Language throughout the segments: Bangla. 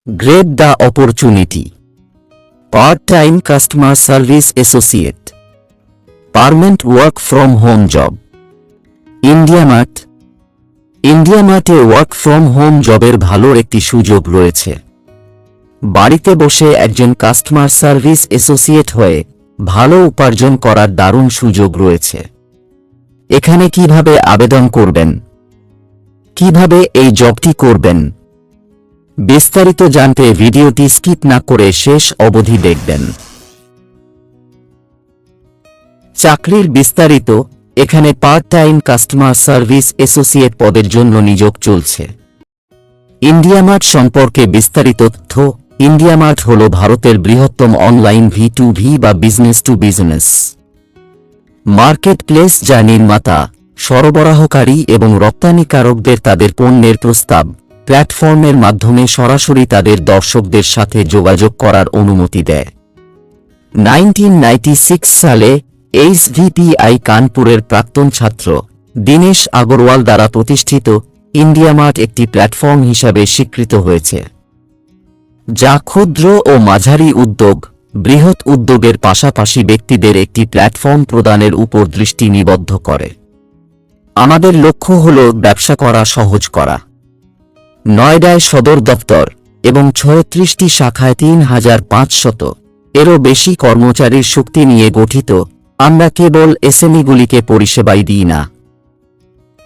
Grab the opportunity. Part-time customer service associate. Permanent work from home job. IndiaMart. IndiaMart-এ ওয়ার্ক ফ্রম হোম জবের ভালো একটি সুযোগ রয়েছে। বাড়িতে বসে একজন কাস্টমার সার্ভিস অ্যাসোসিয়েট হয়ে ভালো উপার্জন করার দারুণ সুযোগ রয়েছে। এখানে কিভাবে আবেদন করবেন, কিভাবে এই জবটি করবেন, বিস্তারিত জানতে ভিডিওটি স্কিপ না করে শেষ অবধি দেখবেন। চাকরির বিস্তারিত। এখানে part time customer service associate পদের জন্য নিয়োগ চলছে। ইন্ডিয়ামার্ট সম্পর্কে বিস্তারিত তথ্য। ইন্ডিয়ামার্ট হল ভারতের বৃহত্তম অনলাইন V2V বা business to business market place, যা নির্মাতা, সরবরাহকারী এবং রপ্তানিকারকদের তাদের পণ্যের প্রস্তাব প্ল্যাটফর্মের মাধ্যমে সরাসরি তাদের দর্শকদের সাথে যোগাযোগ করার অনুমতি দেয়। 1996 সালে HVPI কানপুরের প্রাক্তন ছাত্র দীনেশ আগরওয়াল দ্বারা প্রতিষ্ঠিত ইন্ডিয়ামার্ট একটি প্ল্যাটফর্ম হিসাবে স্বীকৃত হয়েছে, যা ক্ষুদ্র ও মাঝারি উদ্যোগ, বৃহৎ উদ্যোগের পাশাপাশি ব্যক্তিদের একটি প্ল্যাটফর্ম প্রদানের উপর দৃষ্টি নিবদ্ধ করে। আমাদের লক্ষ্য হল ব্যবসা করা সহজ করা। নয়ডায় সদর দপ্তর এবং 36টি শাখায় 3500 এরও বেশি কর্মচারীর শক্তি নিয়ে গঠিত। আমরা কেবল এসএমইগুলিকে পরিষেবাই দিই না,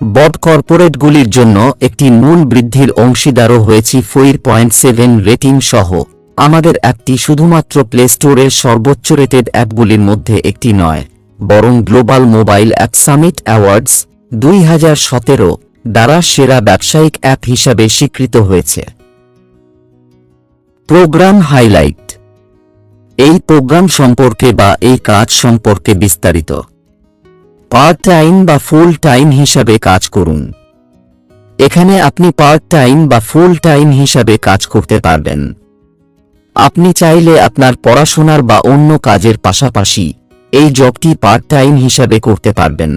বড় কর্পোরেটগুলির জন্য একটি মূল বৃদ্ধির অংশীদারও হয়েছি। 4.7 রেটিং সহ আমাদের অ্যাপটি শুধুমাত্র প্লে স্টোরের সর্বোচ্চ রেটেড অ্যাপগুলির মধ্যে একটি নয়, বরং global mobile app summit awards 2017 দ্বারা সেরা ব্যবসায়িক অ্যাপ হিসাবে স্বীকৃত হয়েছে। Programme highlight. এই প্রোগ্রাম সম্পর্কে বা এই কাজ সম্পর্কে বিস্তারিত। পার্ট টাইম বা ফুল টাইম হিসাবে কাজ করুন। এখানে আপনি পার্ট টাইম বা ফুল টাইম হিসাবে কাজ করতে পারবেন। আপনি চাইলে আপনার পড়াশোনার বা অন্য কাজের পাশাপাশি এই জবটি পার্ট টাইম হিসাবে করতে পারবেন,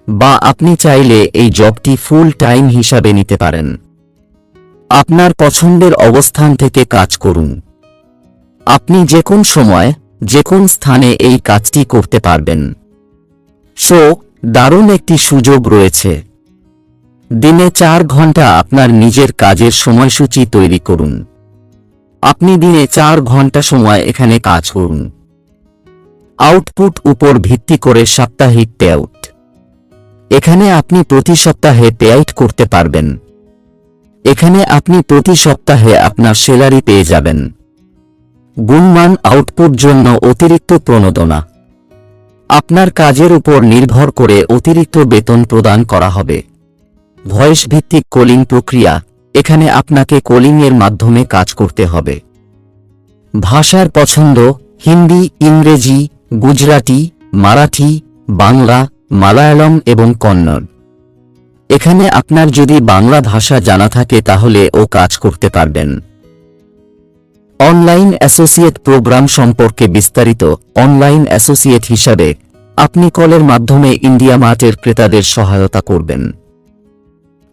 বা আপনি চাইলে এই জবটি ফুল টাইম হিসাবে নিতে পারেন। আপনার পছন্দের অবস্থান থেকে কাজ করুন। আপনি যে কোন সময়, যে কোন স্থানে এই কাজটি করতে পারবেন। দারুণ একটি সুযোগ রয়েছে। দিনে 4 ঘন্টা আপনার নিজের কাজের সময়সূচি তৈরি করুন। আপনি দিনে 4 ঘন্টা সময় এখানে কাজ করুন। আউটপুট উপর ভিত্তি করে সাপ্তাহিক পেআউট। এখানে আপনি প্রতি সপ্তাহে পেআউট করতে পারবেন। এখানে আপনি প্রতি সপ্তাহে আপনার স্যালারি পেয়ে যাবেন। গুণমান আউটপুট জন্য অতিরিক্ত প্রণোদনা। আপনার কাজের উপর নির্ভর করে অতিরিক্ত বেতন প্রদান করা হবে। ভয়েস ভিত্তিক কলিং প্রক্রিয়া। এখানে আপনাকে কলিংয়ের মাধ্যমে কাজ করতে হবে। ভাষার পছন্দ: হিন্দি, ইংরেজি, গুজরাটি, মারাঠি, বাংলা, মালায়ালম এবং কন্নড়। এখানে আপনার যদি বাংলা ভাষা জানা থাকে তাহলে ও কাজ করতে পারবেন। অনলাইন অ্যাসোসিয়েট প্রোগ্রাম সম্পর্কে বিস্তারিত। অনলাইন অ্যাসোসিয়েট হিসাবে আপনি কলের মাধ্যমে ইন্ডিয়ামার্টের ক্রেতাদের সহায়তা করবেন।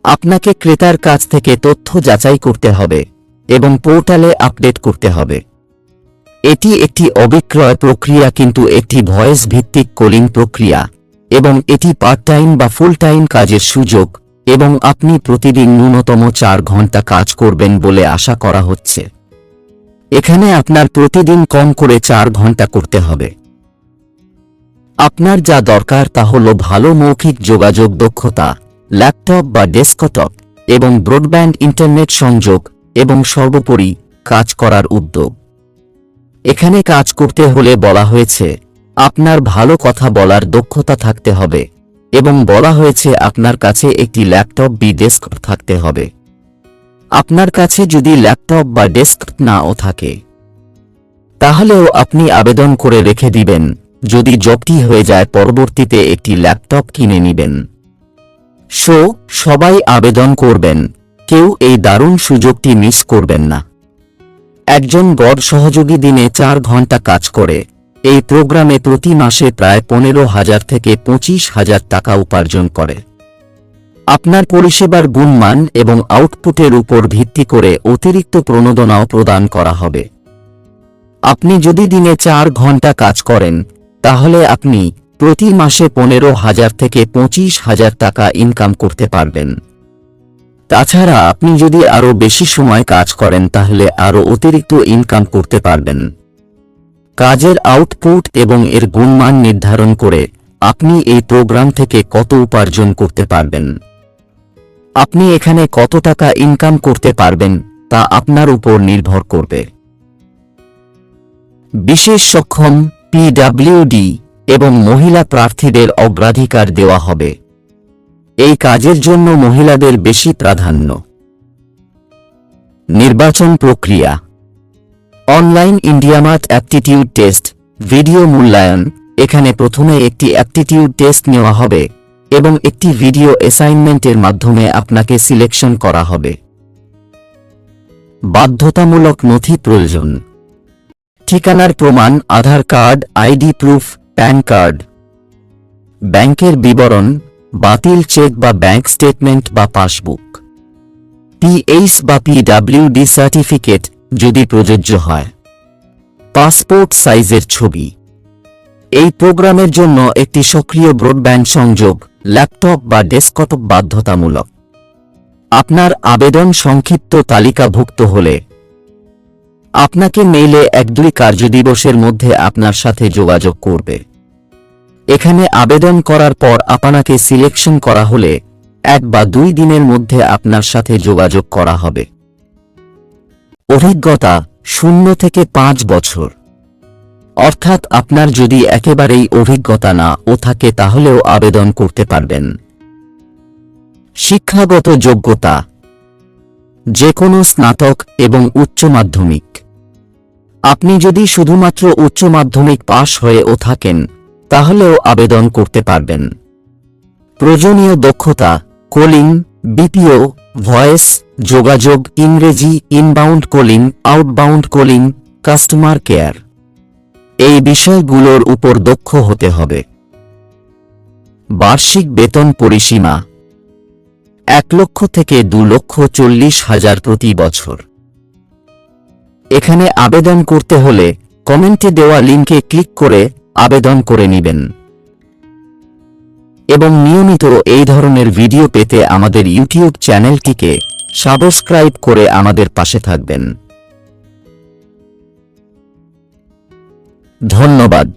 আপনাকে ক্রেতার কাছ থেকে তথ্য যাচাই করতে হবে এবং পোর্টালে আপডেট করতে হবে। এটি একটি অবিক্রয় প্রক্রিয়া, কিন্তু একটি ভয়েস ভিত্তিক কলিং প্রক্রিয়া, এবং এটি পার্ট টাইম বা ফুল টাইম কাজের সুযোগ, এবং আপনি প্রতিদিন ন্যূনতম 4 ঘন্টা কাজ করবেন বলে আশা করা হচ্ছে। এখানে আপনার প্রতিদিন কম করে 4 ঘন্টা করতে হবে। আপনার যা দরকার তা হল ভালো মৌখিক যোগাযোগ দক্ষতা, ল্যাপটপ বা ডেস্কটপ এবং ব্রডব্যান্ড ইন্টারনেট সংযোগ, এবং সর্বোপরি কাজ করার উদ্যোগ। এখানে কাজ করতে হলে বলা হয়েছে আপনার ভালো কথা বলার দক্ষতা থাকতে হবে, এবং বলা হয়েছে আপনার কাছে একটি ল্যাপটপ বা ডেস্কটপ থাকতে হবে। আপনার কাছে যদি ল্যাপটপ বা ডেস্কটপ নাও থাকে তাহলেও আপনি আবেদন করে রেখে দিবেন। যদি জবটি হয়ে যায় পরবর্তীতে একটি ল্যাপটপ কিনে নেবেন। সবাই আবেদন করবেন, কেউ এই দারুণ সুযোগটি মিস করবেন না। একজন গড় সহযোগী দিনে 4 ঘন্টা কাজ করে এই প্রোগ্রামে প্রতি মাসে প্রায় 15,000 থেকে 25,000 টাকা উপার্জন করে। আপনার পরিষেবার গুণমান এবং আউটপুটের উপর ভিত্তি করে অতিরিক্ত প্রণোদনাও প্রদান করা হবে। আপনি যদি দিনে 4 ঘন্টা কাজ করেন তাহলে আপনি প্রতি মাসে 15,000 থেকে 25,000 টাকা ইনকাম করতে পারবেন। তাছাড়া আপনি যদি আরও বেশি সময় কাজ করেন তাহলে আরও অতিরিক্ত ইনকাম করতে পারবেন। কাজের আউটপুট এবং এর গুণমান নির্ধারণ করে আপনি এই প্রোগ্রাম থেকে কত উপার্জন করতে পারবেন। আপনি এখানে কত টাকা ইনকাম করতে পারবেন তা আপনার উপর নির্ভর করবে। বিশেষ সক্ষম, পিডব্লিউডি এবং মহিলা প্রার্থীদের অগ্রাধিকার দেওয়া হবে। এই কাজের জন্য মহিলাদের বেশি প্রাধান্য। নির্বাচন প্রক্রিয়া: online IndiaMART aptitude test, video মূল্যায়ন। এখানে প্রথমে একটি অ্যাপটিটিউড টেস্ট নেওয়া হবে এবং একটি ভিডিও অ্যাসাইনমেন্টের মাধ্যমে আপনাকে সিলেকশন করা হবে। বাধ্যতামূলক নথি প্রয়োজন: ঠিকানার প্রমাণ, Aadhaar card, ID proof, PAN card, ব্যাংকের বিবরণ, বাতিল চেক বা ব্যাংক স্টেটমেন্ট বা পাসবুক, পিএইচ বা পিডব্লিউডি সার্টিফিকেট যদি প্রযোজ্য হয়, পাসপোর্ট সাইজের ছবি। এই প্রোগ্রামের জন্য একটি সক্রিয় ব্রডব্যান্ড সংযোগ, ল্যাপটপ বা ডেস্কটপ বাধ্যতামূলক। আপনার আবেদন সংক্ষিপ্ত তালিকাভুক্ত হলে আপনাকে মেইলে 1-2 কার্যদিবসের মধ্যে আপনার সাথে যোগাযোগ করবে। এখানে আবেদন করার পর আপনাকে সিলেকশন করা হলে 1 বা 2 দিনের মধ্যে আপনার সাথে যোগাযোগ করা হবে। অভিজ্ঞতা 0 থেকে 5 বছর। অর্থাৎ আপনার যদি একেবারেই অভিজ্ঞতা না ও থাকে তাহলেও আবেদন করতে পারবেন। শিক্ষাগত যোগ্যতা: যে কোনো স্নাতক এবং উচ্চ মাধ্যমিক। আপনি যদি শুধুমাত্র উচ্চ মাধ্যমিক পাশ হয়েও থাকেন তাহলেও আবেদন করতে পারবেন। প্রয়োজনীয় দক্ষতা: কলিং, বিপিও, ভয়েস, যোগাযোগ, ইংরেজি, inbound calling, outbound calling, customer care. এই বিষয়গুলোর উপর দক্ষ হতে হবে। বার্ষিক বেতন পরিসীমা 1 লক্ষ থেকে 2,40,000 প্রতি বছর। এখানে আবেদন করতে হলে কমেন্টে দেওয়া লিঙ্কে ক্লিক করে আবেদন করে নেবেন এবং নিয়মিত এই ধরনের ভিডিও পেতে আমাদের ইউটিউব চ্যানেলটিকে সাবস্ক্রাইব করে আমাদের পাশে থাকবেন। ধন্যবাদ।